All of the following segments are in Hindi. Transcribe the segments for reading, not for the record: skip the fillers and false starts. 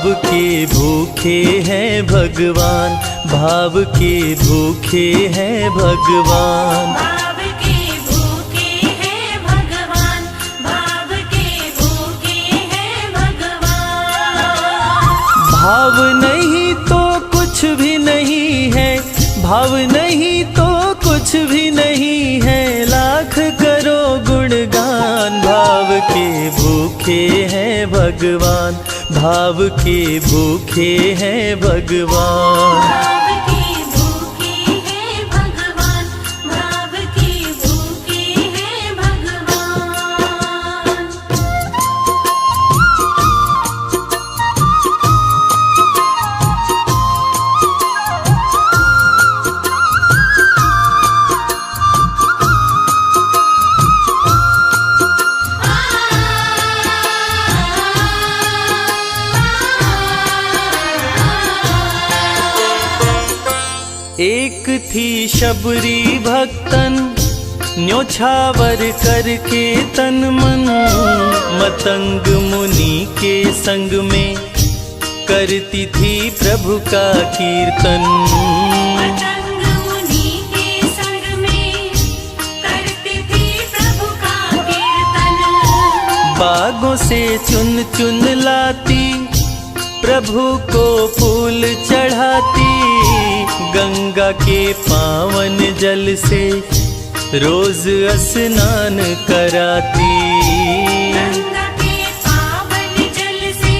भाव के भूखे हैं भगवान, भाव के भूखे हैं भगवान। भाव के भूखे हैं भगवान, भाव के भूखे हैं भगवान। भाव नहीं तो कुछ भी नहीं है, भाव नहीं तो कुछ भी नहीं है, लाख करो गुणगान। भाव के भूखे हैं भगवान, भाव के भूखे हैं भगवान। भाव के भूखे हैं भगवान, भाव के भूखे हैं भगवान। एक थी शबरी भक्तन, न्योछावर करके तन मन, मतंग मुनि के संग में करती थी प्रभु का कीर्तन। मतंग मुनि के संग में करती थी प्रभु का कीर्तन। बागों से चुन चुन लाती, प्रभु को फूल चढ़ाती, गंगा के पावन जल से रोज स्नान कराती। गंगा के पावन जल से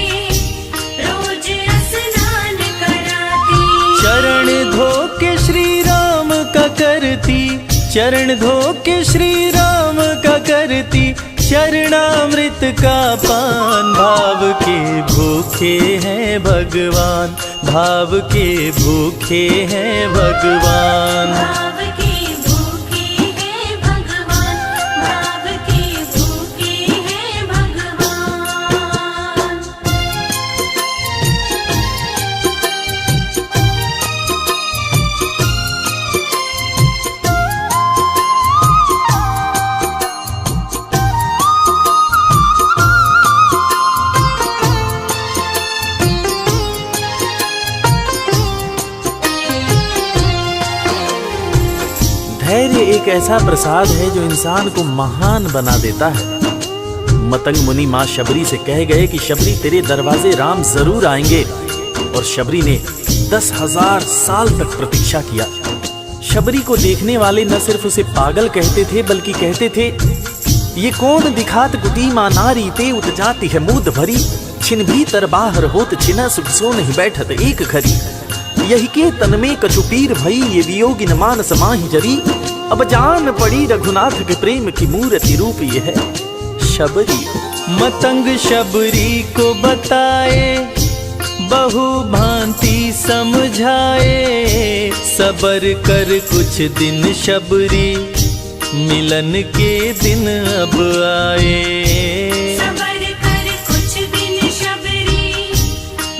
रोज स्नान कराती। चरण धो के श्री राम का करती, चरण धो के श्री राम का करती, चरणामृत का पान। भाव के भूखे हैं भगवान, भाव के भूखे हैं भगवान। भाव के भूखे हैं भगवान, भाव के भूखे हैं भगवान। धैर्य एक ऐसा प्रसाद है जो इंसान को महान बना देता है। मतंग मुनि माँ शबरी से कह गए कि शबरी तेरे दरवाजे राम जरूर आएंगे, और शबरी ने 10,000 साल तक प्रतीक्षा किया। शबरी को देखने वाले न सिर्फ उसे पागल कहते थे, बल्कि कहते थे ये कौन दिखात कुटी माँ नारी ते उत जाती है मूद भरी, छिन भीतर बाहर होत छिना सुख सो नहीं बैठत एक घड़ी, यही के तन में कछुपीर भई ये वियोगिन मानस माहि जरी, अब जान पड़ी रघुनाथ के प्रेम की मूर्ति रूप ये है शबरी। मतंग शबरी को बताए, बहु भांति समझाए, सबर कर कुछ दिन शबरी, मिलन के दिन अब आए। सबर कर कुछ दिन शबरी,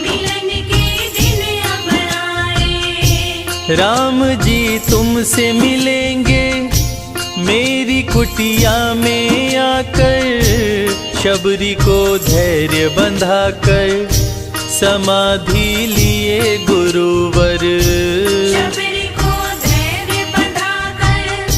मिलन के दिन अब आए। राम जी तुमसे मिलेंगे मेरी कुटिया में आकर, शबरी को धैर्य बंधा कर समाधि लिए गुरुवर। शबरी को धैर्य बंधाकर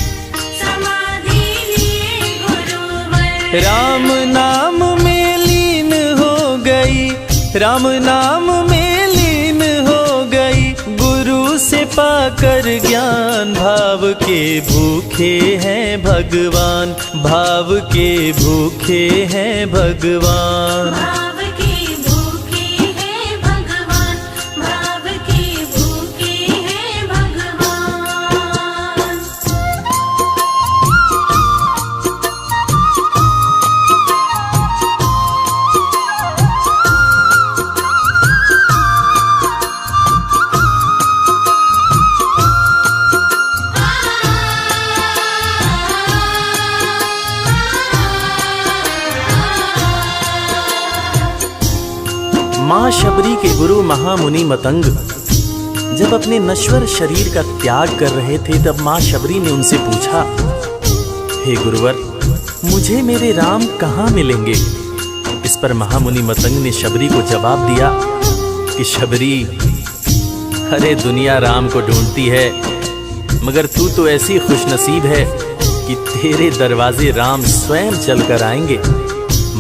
समाधि लिए गुरुवर। राम नाम में लीन हो गई, राम नाम में लीन हो गई, गुरु से पाकर ज्ञान। भाव के भूखे हैं भगवान, भाव के भूखे हैं भगवान। भाव के भूखे हैं भगवान, भाव के भूखे हैं भगवान। माँ शबरी के गुरु महामुनि मतंग जब अपने नश्वर शरीर का त्याग कर रहे थे, तब माँ शबरी ने उनसे पूछा, हे गुरुवर, मुझे मेरे राम कहाँ मिलेंगे? इस पर महामुनि मतंग ने शबरी को जवाब दिया, कि शबरी, अरे दुनिया राम को ढूंढती है, मगर तू तो ऐसी खुशनसीब है कि तेरे दरवाजे राम स्वयं चलकर आएंगे।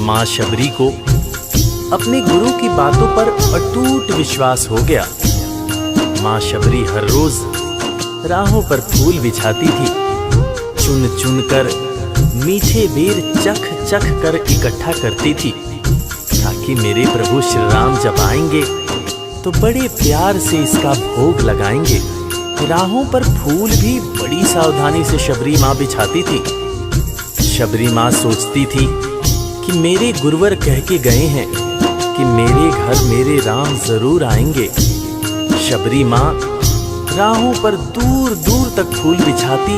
माँ शबरी को अपने गुरु की बातों पर अटूट विश्वास हो गया। माँ शबरी हर रोज राहों पर फूल बिछाती थी, चुन चुन कर मीठे बेर चख चख कर इकट्ठा करती थी, ताकि मेरे प्रभु श्री राम जब आएंगे तो बड़े प्यार से इसका भोग लगाएंगे। राहों पर फूल भी बड़ी सावधानी से शबरी माँ बिछाती थी। शबरी माँ सोचती थी कि मेरे गुरुवर कह के गए हैं कि मेरे घर मेरे राम जरूर आएंगे। शबरी माँ राहों पर दूर दूर तक फूल बिछाती